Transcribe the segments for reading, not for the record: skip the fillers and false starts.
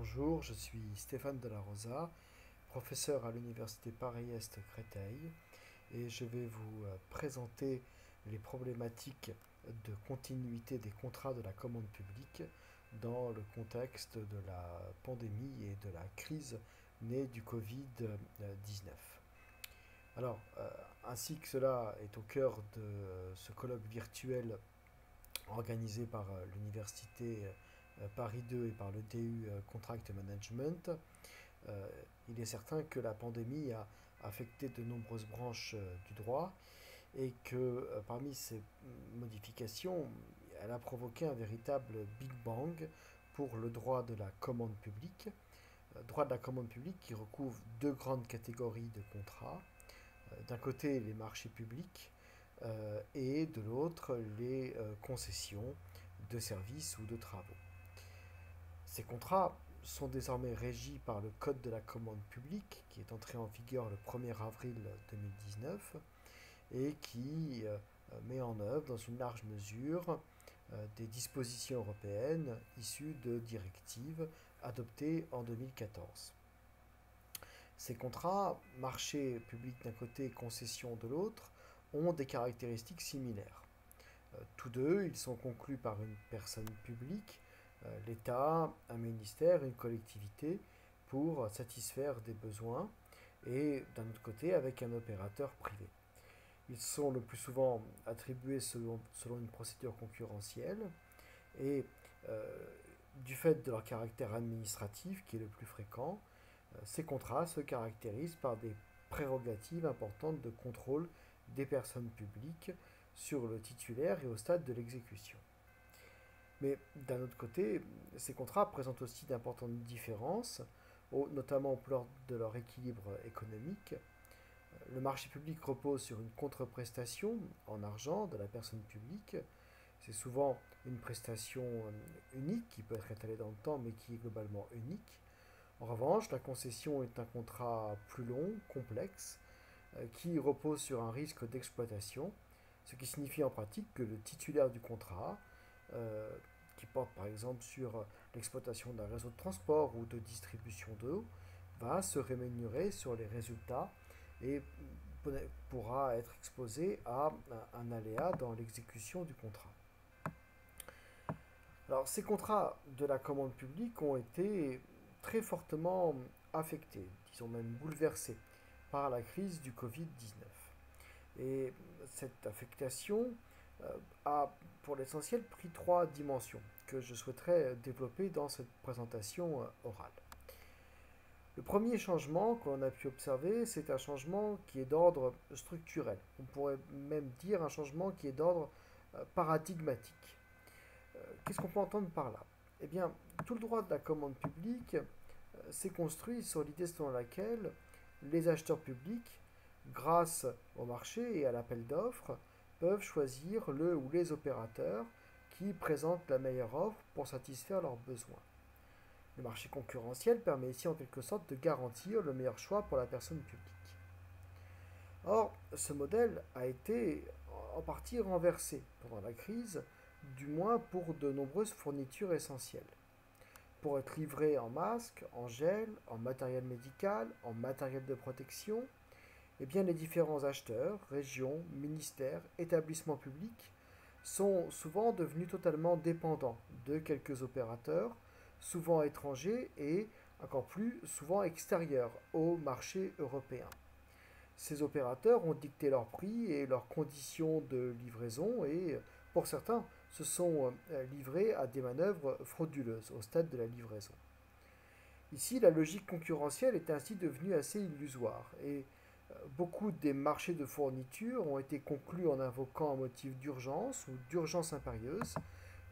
Bonjour, je suis Stéphane de la Rosa, professeur à l'Université Paris-Est Créteil, et je vais vous présenter les problématiques de continuité des contrats de la commande publique dans le contexte de la pandémie et de la crise née du Covid-19. Ainsi que cela est au cœur de ce colloque virtuel organisé par l'Université Paris 2 et par le DU Contract Management, euh, il est certain que la pandémie a affecté de nombreuses branches du droit et que parmi ces modifications, elle a provoqué un véritable Big Bang pour le droit de la commande publique. Droit de la commande publique qui recouvre deux grandes catégories de contrats. D'un côté, les marchés publics et de l'autre, les concessions de services ou de travaux. Ces contrats sont désormais régis par le Code de la commande publique, qui est entré en vigueur le 1er avril 2019 et qui met en œuvre dans une large mesure des dispositions européennes issues de directives adoptées en 2014. Ces contrats, marché public d'un côté et concession de l'autre, ont des caractéristiques similaires. Tous deux, ils sont conclus par une personne publique, l'État, un ministère, une collectivité, pour satisfaire des besoins, et d'un autre côté avec un opérateur privé. Ils sont le plus souvent attribués selon une procédure concurrentielle, et du fait de leur caractère administratif qui est le plus fréquent, ces contrats se caractérisent par des prérogatives importantes de contrôle des personnes publiques sur le titulaire et au stade de l'exécution. Mais d'un autre côté, ces contrats présentent aussi d'importantes différences, notamment lors de leur équilibre économique. Le marché public repose sur une contre-prestation en argent de la personne publique. C'est souvent une prestation unique qui peut être étalée dans le temps mais qui est globalement unique. En revanche, la concession est un contrat plus long, complexe, qui repose sur un risque d'exploitation, ce qui signifie en pratique que le titulaire du contrat, euh, qui porte par exemple sur l'exploitation d'un réseau de transport ou de distribution d'eau, va se rémunérer sur les résultats et pourra être exposé à un aléa dans l'exécution du contrat. Alors, ces contrats de la commande publique ont été très fortement affectés, disons même bouleversés, par la crise du Covid-19. Et cette affectation a pour l'essentiel pris trois dimensions que je souhaiterais développer dans cette présentation orale. Le premier changement qu'on a pu observer, c'est un changement qui est d'ordre structurel. On pourrait même dire un changement qui est d'ordre paradigmatique. Qu'est-ce qu'on peut entendre par là? Eh bien, tout le droit de la commande publique s'est construit sur l'idée selon laquelle les acheteurs publics, grâce au marché et à l'appel d'offres, peuvent choisir le ou les opérateurs qui présentent la meilleure offre pour satisfaire leurs besoins. Le marché concurrentiel permet ici en quelque sorte de garantir le meilleur choix pour la personne publique. Or, ce modèle a été en partie renversé pendant la crise, du moins pour de nombreuses fournitures essentielles. Pour être livré en masques, en gel, en matériel médical, en matériel de protection, eh bien les différents acheteurs, régions, ministères, établissements publics sont souvent devenus totalement dépendants de quelques opérateurs, souvent étrangers et encore plus souvent extérieurs au marché européen. Ces opérateurs ont dicté leurs prix et leurs conditions de livraison et, pour certains, se sont livrés à des manœuvres frauduleuses au stade de la livraison. Ici, la logique concurrentielle est ainsi devenue assez illusoire et beaucoup des marchés de fourniture ont été conclus en invoquant un motif d'urgence ou d'urgence impérieuse,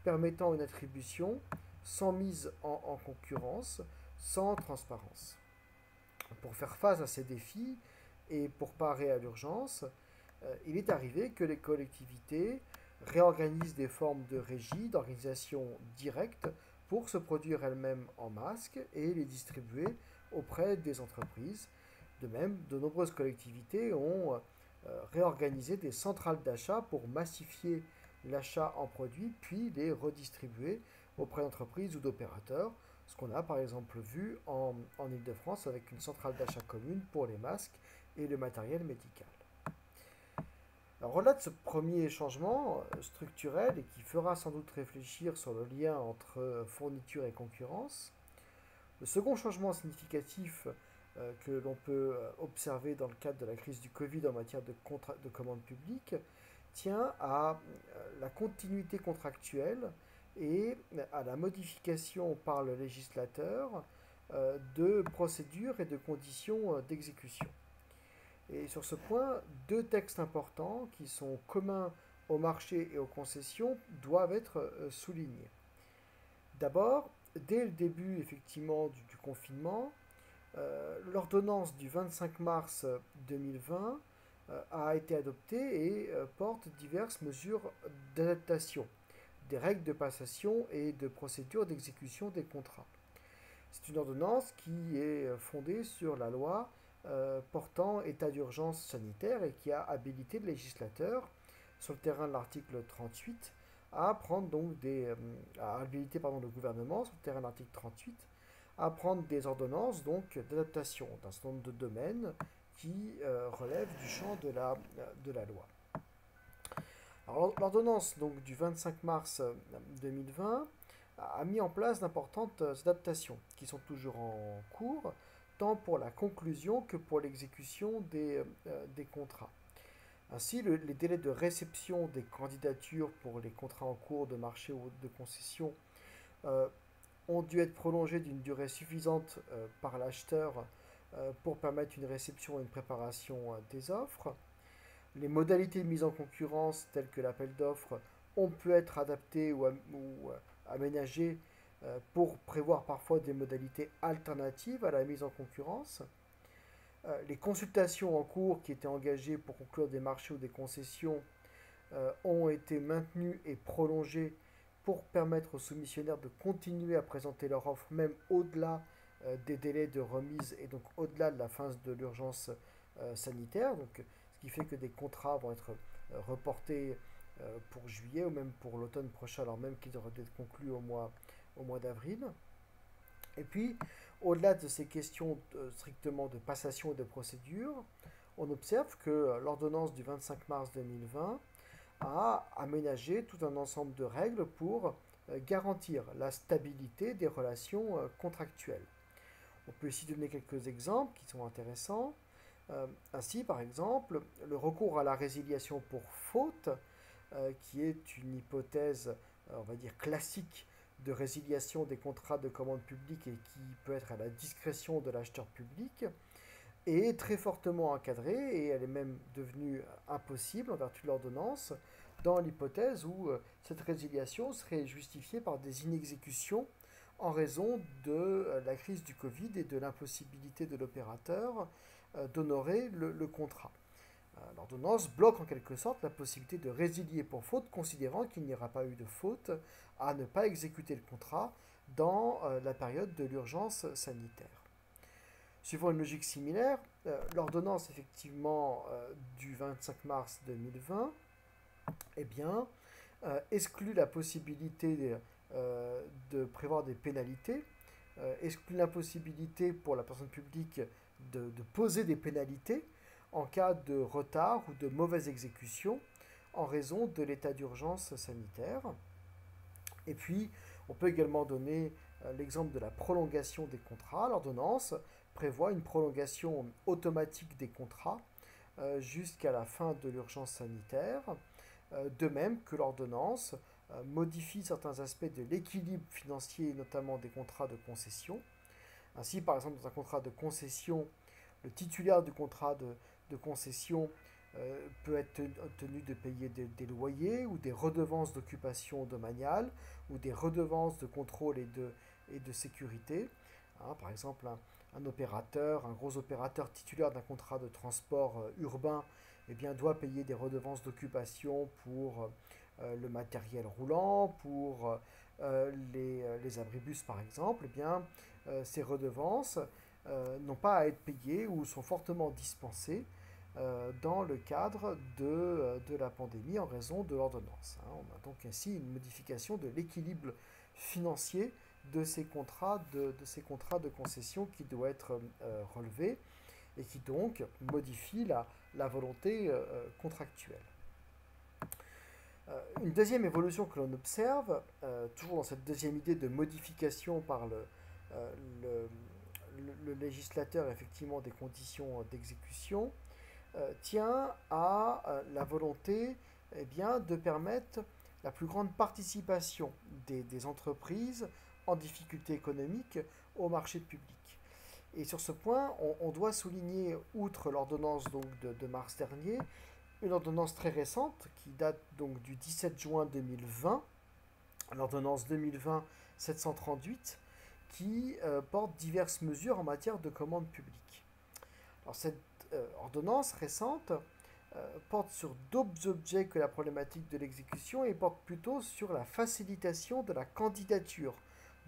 permettant une attribution sans mise en concurrence, sans transparence. Pour faire face à ces défis et pour parer à l'urgence, il est arrivé que les collectivités réorganisent des formes de régie, d'organisation directe pour se produire elles-mêmes en masques et les distribuer auprès des entreprises. De même, de nombreuses collectivités ont réorganisé des centrales d'achat pour massifier l'achat en produits, puis les redistribuer auprès d'entreprises ou d'opérateurs, Ce qu'on a par exemple vu en Île-de-France avec une centrale d'achat commune pour les masques et le matériel médical. Alors, au-delà de ce premier changement structurel et qui fera sans doute réfléchir sur le lien entre fourniture et concurrence, le second changement significatif que l'on peut observer dans le cadre de la crise du Covid en matière de commande publique tient à la continuité contractuelle et à la modification par le législateur de procédures et de conditions d'exécution. Et sur ce point, deux textes importants qui sont communs au marché et aux concessions doivent être soulignés. D'abord, dès le début effectivement du confinement, l'ordonnance du 25 mars 2020 a été adoptée et porte diverses mesures d'adaptation des règles de passation et de procédure d'exécution des contrats. C'est une ordonnance qui est fondée sur la loi portant état d'urgence sanitaire et qui a habilité le législateur, sur le terrain de l'article 38, à prendre donc à habiliter le gouvernement, sur le terrain de l'article 38, à prendre des ordonnances donc d'adaptation d'un certain nombre de domaines qui relèvent du champ de la loi. Alors, l'ordonnance donc, du 25 mars 2020 a mis en place d'importantes adaptations qui sont toujours en cours, tant pour la conclusion que pour l'exécution des contrats. Ainsi, les délais de réception des candidatures pour les contrats en cours de marché ou de concession ont dû être prolongés d'une durée suffisante par l'acheteur pour permettre une réception et une préparation des offres. Les modalités de mise en concurrence, telles que l'appel d'offres, ont pu être adaptées ou aménagées pour prévoir parfois des modalités alternatives à la mise en concurrence. Les consultations en cours qui étaient engagées pour conclure des marchés ou des concessions ont été maintenues et prolongées pour permettre aux soumissionnaires de continuer à présenter leur offre même au-delà des délais de remise et donc au-delà de la fin de l'urgence sanitaire. Donc, ce qui fait que des contrats vont être reportés pour juillet ou même pour l'automne prochain, alors même qu'ils auraient dû être conclus au mois d'avril. Et puis, au-delà de ces questions strictement de passation et de procédure, on observe que l'ordonnance du 25 mars 2020 a aménagé tout un ensemble de règles pour garantir la stabilité des relations contractuelles. On peut ici donner quelques exemples qui sont intéressants. Ainsi, par exemple, le recours à la résiliation pour faute, qui est une hypothèse, on va dire, classique de résiliation des contrats de commande publique et qui peut être à la discrétion de l'acheteur public, est très fortement encadrée et elle est même devenue impossible en vertu de l'ordonnance dans l'hypothèse où cette résiliation serait justifiée par des inexécutions en raison de la crise du Covid et de l'impossibilité de l'opérateur d'honorer le contrat. L'ordonnance bloque en quelque sorte la possibilité de résilier pour faute, considérant qu'il n'y aura pas eu de faute à ne pas exécuter le contrat dans la période de l'urgence sanitaire. Suivant une logique similaire, l'ordonnance effectivement du 25 mars 2020 eh bien, exclut la possibilité de prévoir des pénalités, exclut l'impossibilité pour la personne publique de poser des pénalités en cas de retard ou de mauvaise exécution en raison de l'état d'urgence sanitaire. Et puis, on peut également donner l'exemple de la prolongation des contrats. L'ordonnance prévoit une prolongation automatique des contrats jusqu'à la fin de l'urgence sanitaire, de même que l'ordonnance modifie certains aspects de l'équilibre financier, notamment des contrats de concession. Ainsi, par exemple, dans un contrat de concession, le titulaire du contrat de concession peut être tenu de payer des loyers ou des redevances d'occupation domaniale ou des redevances de contrôle et de sécurité. Par exemple, un gros opérateur titulaire d'un contrat de transport urbain eh bien, doit payer des redevances d'occupation pour le matériel roulant, pour les abribus par exemple. Eh bien, ces redevances n'ont pas à être payées ou sont fortement dispensées dans le cadre de la pandémie en raison de l'ordonnance. On a donc ainsi une modification de l'équilibre financier de ces contrats de concession qui doit être relevé et qui donc modifie la volonté contractuelle. Une deuxième évolution que l'on observe, toujours dans cette deuxième idée de modification par euh, le, le législateur effectivement des conditions d'exécution, tient à la volonté eh bien, de permettre la plus grande participation des entreprises en difficulté économique au marché public. Et sur ce point, on doit souligner, outre l'ordonnance donc de mars dernier, une ordonnance très récente qui date donc du 17 juin 2020, l'ordonnance 2020-738, qui porte diverses mesures en matière de commande publique. Alors cette ordonnance récente porte sur d'autres objets que la problématique de l'exécution et porte plutôt sur la facilitation de la candidature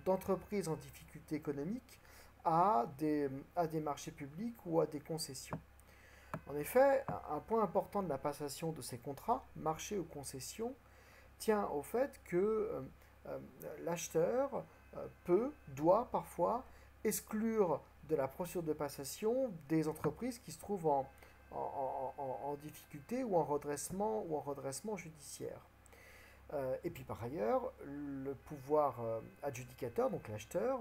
d'entreprises en difficulté économique à des marchés publics ou à des concessions. En effet, un point important de la passation de ces contrats, marché ou concession, tient au fait que euh, l'acheteur doit parfois exclure de la procédure de passation des entreprises qui se trouvent en difficulté ou en redressement judiciaire. Et puis par ailleurs, le pouvoir adjudicateur, donc l'acheteur,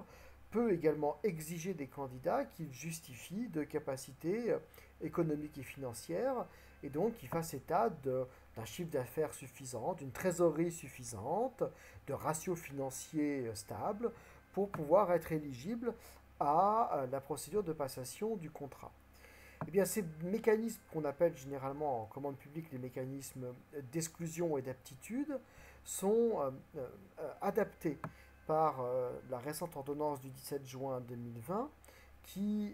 peut également exiger des candidats qu'ils justifient de capacités économiques et financières et donc qu'ils fassent état d'un chiffre d'affaires suffisant, d'une trésorerie suffisante, de ratios financiers stables pour pouvoir être éligible à la procédure de passation du contrat. Eh bien, ces mécanismes qu'on appelle généralement en commande publique les mécanismes d'exclusion et d'aptitude sont adaptés par la récente ordonnance du 17 juin 2020 qui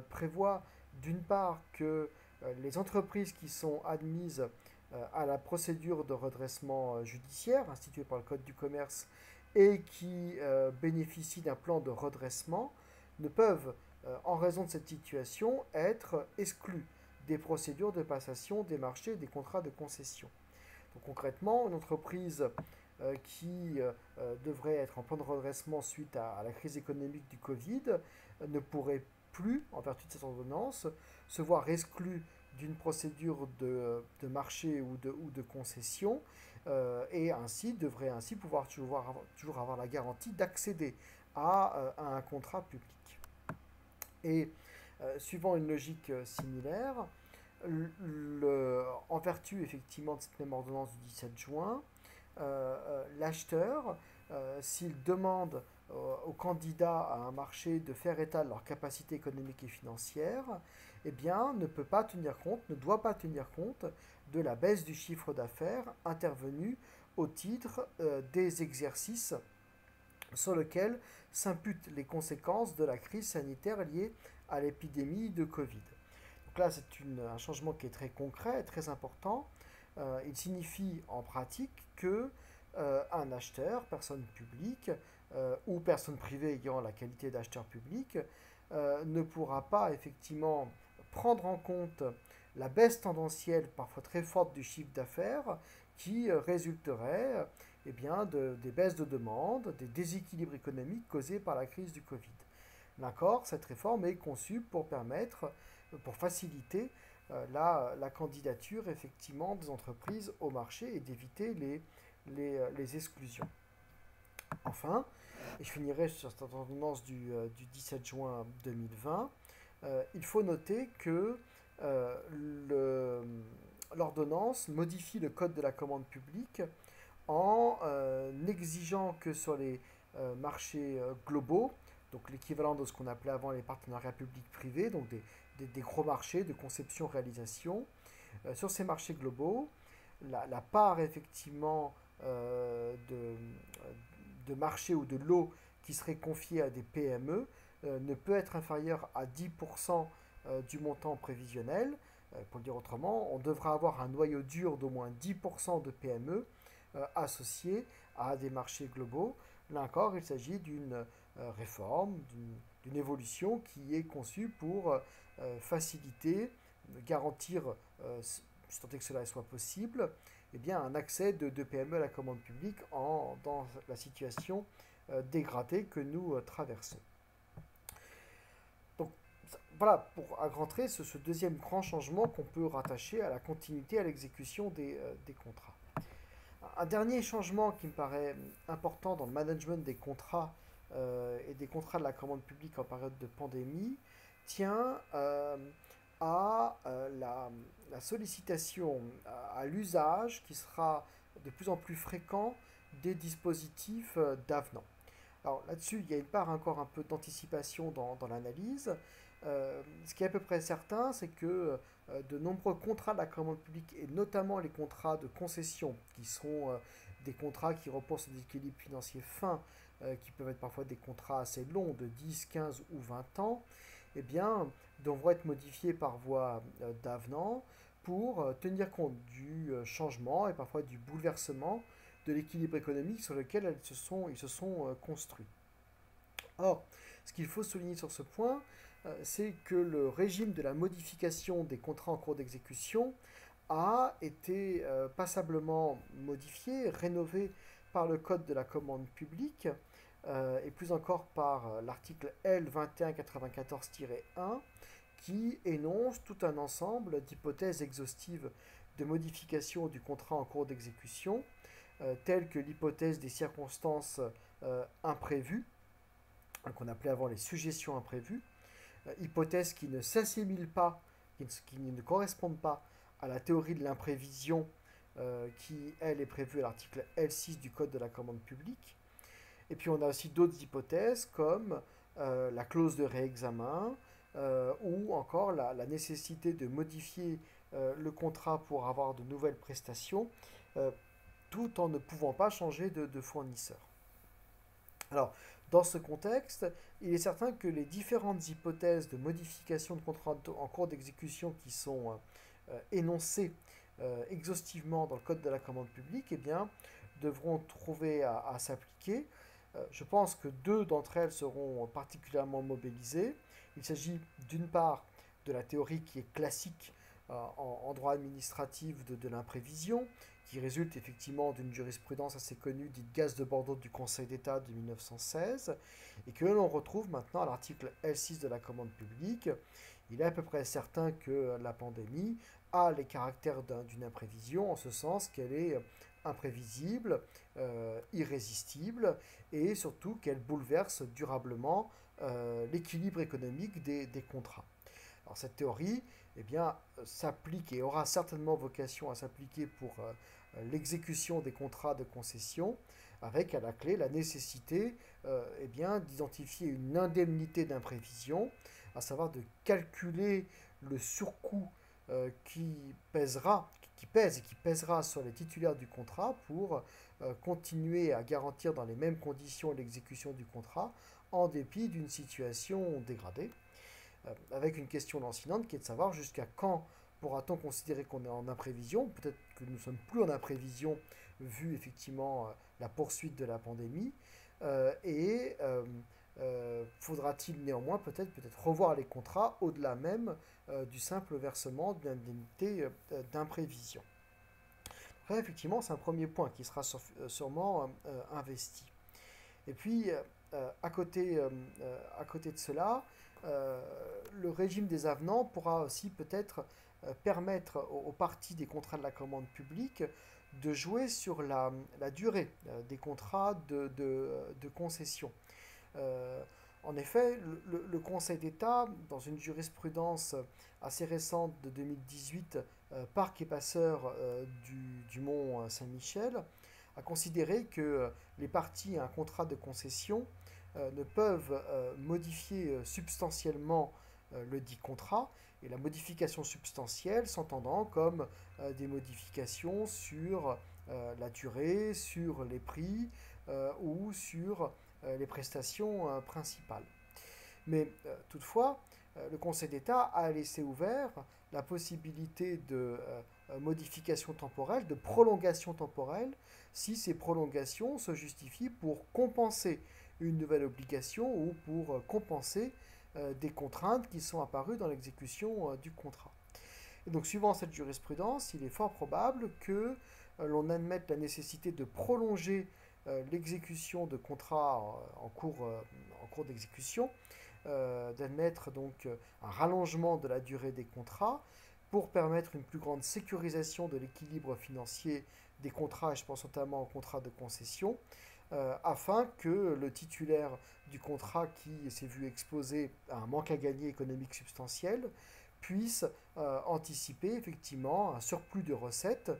prévoit d'une part que les entreprises qui sont admises à la procédure de redressement judiciaire instituée par le Code du commerce et qui bénéficient d'un plan de redressement ne peuvent, en raison de cette situation, être exclues des procédures de passation des marchés et des contrats de concession. Donc concrètement, une entreprise qui devrait être en plan de redressement suite à la crise économique du Covid ne pourrait plus, en vertu de cette ordonnance, se voir exclue d'une procédure de marché ou de concession et ainsi devrait ainsi pouvoir toujours avoir la garantie d'accéder à un contrat public. Et suivant une logique similaire, en vertu effectivement de cette même ordonnance du 17 juin, l'acheteur, s'il demande aux candidats à un marché de faire état de leur capacité économique et financière, eh bien, ne peut pas tenir compte, ne doit pas tenir compte de la baisse du chiffre d'affaires intervenue au titre des exercices sur lesquels s'imputent les conséquences de la crise sanitaire liée à l'épidémie de Covid. Donc là, c'est un changement qui est très concret, très important. Il signifie en pratique que un acheteur, personne publique ou personne privée ayant la qualité d'acheteur public, ne pourra pas effectivement prendre en compte la baisse tendancielle, parfois très forte du chiffre d'affaires, qui résulterait eh bien, des baisses de demande, des déséquilibres économiques causés par la crise du Covid. D'accord, cette réforme est conçue pour permettre, pour faciliter la candidature effectivement des entreprises au marché et d'éviter les exclusions. Enfin, et je finirai sur cette ordonnance du 17 juin 2020, il faut noter que l'ordonnance modifie le code de la commande publique en exigeant que sur les marchés globaux, donc l'équivalent de ce qu'on appelait avant les partenariats publics-privés, donc des gros marchés de conception-réalisation, sur ces marchés globaux, la part effectivement de marché ou de lot qui serait confié à des PME ne peut être inférieure à 10% du montant prévisionnel. Pour le dire autrement, on devra avoir un noyau dur d'au moins 10% de PME associés à des marchés globaux. Là encore, il s'agit d'une réforme, d'une évolution qui est conçue pour faciliter, garantir, si tant est que cela soit possible, eh bien, un accès de PME à la commande publique dans la situation dégradée que nous traversons. Donc voilà, pour à grands traits, ce deuxième grand changement qu'on peut rattacher à la continuité, à l'exécution des contrats. Un dernier changement qui me paraît important dans le management des contrats et des contrats de la commande publique en période de pandémie tient à la sollicitation, à l'usage qui sera de plus en plus fréquent des dispositifs d'avenant. Alors là-dessus, il y a une part encore un peu d'anticipation dans l'analyse. Ce qui est à peu près certain, c'est que de nombreux contrats de la commande publique, et notamment les contrats de concession, qui sont des contrats qui reposent sur des équilibres financiers fins, qui peuvent être parfois des contrats assez longs, de 10, 15 ou 20 ans, eh bien, devront être modifiés par voie d'avenant pour tenir compte du changement et parfois du bouleversement de l'équilibre économique sur lequel ils se sont construits. Or, ce qu'il faut souligner sur ce point, c'est que le régime de la modification des contrats en cours d'exécution a été passablement modifié, rénové par le Code de la commande publique et plus encore par l'article L2194-1 qui énonce tout un ensemble d'hypothèses exhaustives de modification du contrat en cours d'exécution, telles que l'hypothèse des circonstances imprévues, qu'on appelait avant les suggestions imprévues, hypothèses qui ne s'assimilent pas, qui ne correspondent pas à la théorie de l'imprévision qui, elle, est prévue à l'article L6 du Code de la commande publique. Et puis on a aussi d'autres hypothèses comme la clause de réexamen ou encore la nécessité de modifier le contrat pour avoir de nouvelles prestations tout en ne pouvant pas changer de fournisseur. Alors, dans ce contexte, il est certain que les différentes hypothèses de modification de contrat en cours d'exécution qui sont énoncées exhaustivement dans le Code de la commande publique, eh bien, devront trouver à s'appliquer. Je pense que deux d'entre elles seront particulièrement mobilisées. Il s'agit d'une part de la théorie qui est classique en droit administratif de l'imprévision, qui résulte effectivement d'une jurisprudence assez connue dite Gaz de Bordeaux du Conseil d'État de 1916, et que l'on retrouve maintenant à l'article L6 de la commande publique. Il est à peu près certain que la pandémie a les caractères d'une imprévision, en ce sens qu'elle est imprévisible, irrésistible, et surtout qu'elle bouleverse durablement l'équilibre économique des contrats. Alors cette théorie eh bien, s'applique et aura certainement vocation à s'appliquer pour l'exécution des contrats de concession, avec à la clé la nécessité eh bien, d'identifier une indemnité d'imprévision, à savoir de calculer le surcoût qui pèse et qui pèsera sur les titulaires du contrat pour continuer à garantir dans les mêmes conditions l'exécution du contrat en dépit d'une situation dégradée, avec une question lancinante qui est de savoir jusqu'à quand pourra-t-on considérer qu'on est en imprévision. Peut-être que nous ne sommes plus en imprévision vu effectivement la poursuite de la pandémie, et faudra-t-il néanmoins peut-être revoir les contrats au-delà même du simple versement d'une indemnité d'imprévision. Après, effectivement, c'est un premier point qui sera sûrement investi. Et puis, à côté de cela, le régime des avenants pourra aussi peut-être permettre aux parties des contrats de la commande publique de jouer sur la durée des contrats de concession. En effet, le Conseil d'État, dans une jurisprudence assez récente de 2018, Parc et Passeur du Mont Saint-Michel, a considéré que les parties à un contrat de concession ne peuvent modifier substantiellement le dit contrat, et la modification substantielle s'entendant comme des modifications sur la durée, sur les prix ou sur les prestations principales. Mais toutefois, le Conseil d'État a laissé ouvert la possibilité de modification temporelle, de prolongation temporelle, si ces prolongations se justifient pour compenser une nouvelle obligation ou pour compenser des contraintes qui sont apparues dans l'exécution du contrat. Et donc, suivant cette jurisprudence, il est fort probable que l'on admette la nécessité de prolonger l'exécution de contrats en cours d'exécution, d'admettre donc un rallongement de la durée des contrats pour permettre une plus grande sécurisation de l'équilibre financier des contrats, et je pense notamment aux contrats de concession, afin que le titulaire du contrat qui s'est vu exposé à un manque à gagner économique substantiel puisse anticiper effectivement un surplus de recettes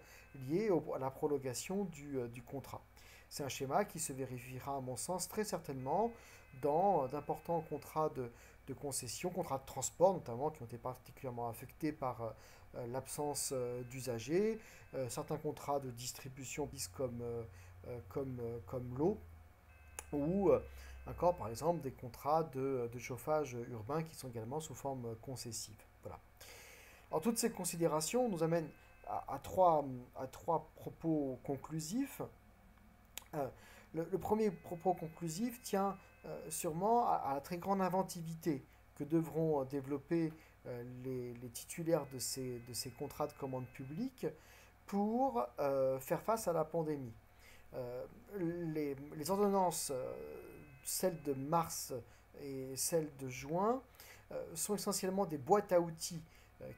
lié à la prolongation du contrat. C'est un schéma qui se vérifiera, à mon sens, très certainement dans d'importants contrats de concession, contrats de transport notamment, qui ont été particulièrement affectés par l'absence d'usagers, certains contrats de distribution comme l'eau, ou encore par exemple des contrats de chauffage urbain qui sont également sous forme concessive. Voilà. Alors toutes ces considérations nous amènent à trois propos conclusifs. Euh, le premier propos conclusif tient sûrement à la très grande inventivité que devront développer les titulaires de ces contrats de commande publique pour faire face à la pandémie. Euh, les ordonnances, celles de mars et celles de juin, sont essentiellement des boîtes à outils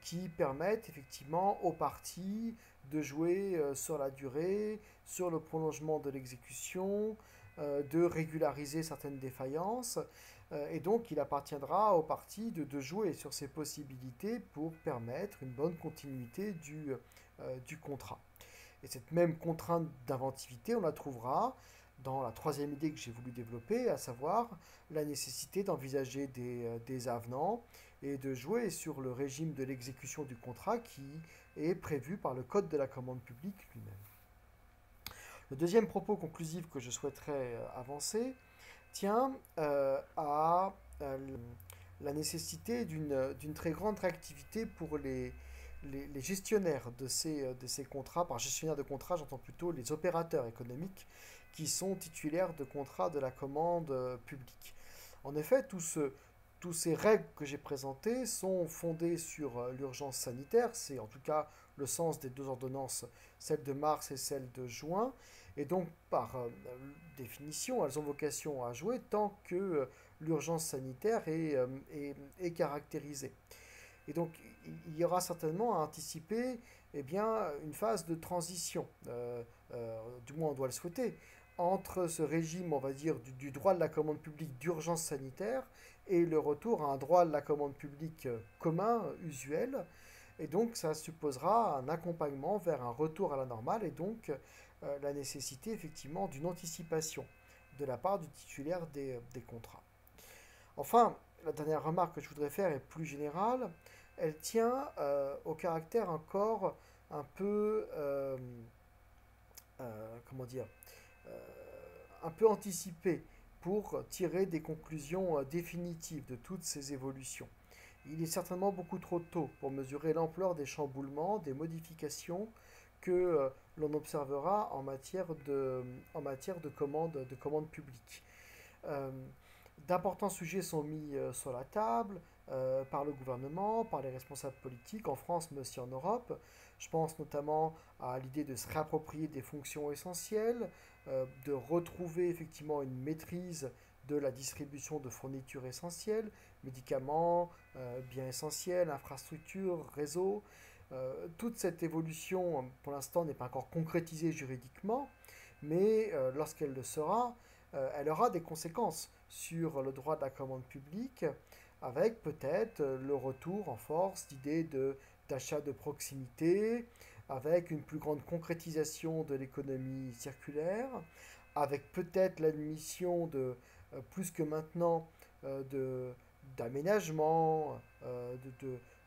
qui permettent effectivement aux parties de jouer sur la durée, sur le prolongement de l'exécution, de régulariser certaines défaillances. Et donc, il appartiendra aux parties de jouer sur ces possibilités pour permettre une bonne continuité du contrat. Et cette même contrainte d'inventivité, on la trouvera dans la troisième idée que j'ai voulu développer, à savoir la nécessité d'envisager des avenants et de jouer sur le régime de l'exécution du contrat qui est prévu par le Code de la commande publique lui-même. Le deuxième propos conclusif que je souhaiterais avancer tient à la nécessité d'une très grande réactivité pour les gestionnaires de ces contrats. Par gestionnaire de contrats, j'entends plutôt les opérateurs économiques qui sont titulaires de contrats de la commande publique. En effet, tous ces règles que j'ai présentées sont fondées sur l'urgence sanitaire, c'est en tout cas le sens des deux ordonnances, celle de mars et celle de juin, et donc par définition, elles ont vocation à jouer tant que l'urgence sanitaire est caractérisée. Et donc, il y aura certainement à anticiper eh bien, une phase de transition, du moins on doit le souhaiter, entre ce régime, on va dire, du droit de la commande publique d'urgence sanitaire et le retour à un droit de la commande publique commun, usuel. Et donc, ça supposera un accompagnement vers un retour à la normale et donc la nécessité, effectivement, d'une anticipation de la part du titulaire des contrats. Enfin, la dernière remarque que je voudrais faire est plus générale. Elle tient au caractère encore un peu, comment dire, euh, un peu anticipé pour tirer des conclusions définitives de toutes ces évolutions. Il est certainement beaucoup trop tôt pour mesurer l'ampleur des chamboulements, des modifications que l'on observera en matière de commande publique. Euh, D'importants sujets sont mis sur la table par le gouvernement, par les responsables politiques en France mais aussi en Europe. Je pense notamment à l'idée de se réapproprier des fonctions essentielles, de retrouver effectivement une maîtrise de la distribution de fournitures essentielles, médicaments, biens essentiels, infrastructures, réseaux. Toute cette évolution, pour l'instant, n'est pas encore concrétisée juridiquement, mais lorsqu'elle le sera, elle aura des conséquences sur le droit de la commande publique, avec peut-être le retour en force d'idées d'achat de proximité, avec une plus grande concrétisation de l'économie circulaire, avec peut-être l'admission plus que maintenant, de, d'aménagement,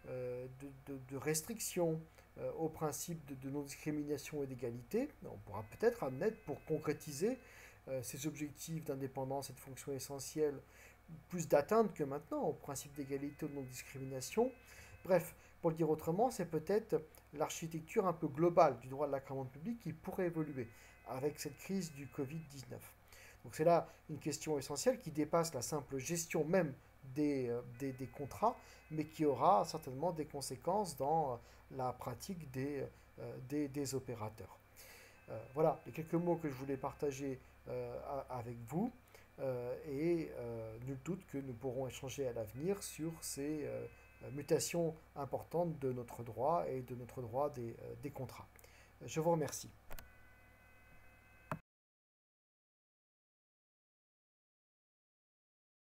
de restrictions au principe de non-discrimination et d'égalité. On pourra peut-être admettre pour concrétiser ces objectifs d'indépendance et de fonction essentielle plus d'atteinte que maintenant au principe d'égalité ou de non-discrimination. Bref, pour le dire autrement, c'est peut-être l'architecture un peu globale du droit de la commande publique qui pourrait évoluer avec cette crise du Covid-19. Donc c'est là une question essentielle qui dépasse la simple gestion même des contrats, mais qui aura certainement des conséquences dans la pratique des opérateurs. Voilà les quelques mots que je voulais partager avec vous. Nul doute que nous pourrons échanger à l'avenir sur ces mutations importantes de notre droit et de notre droit des contrats. Je vous remercie.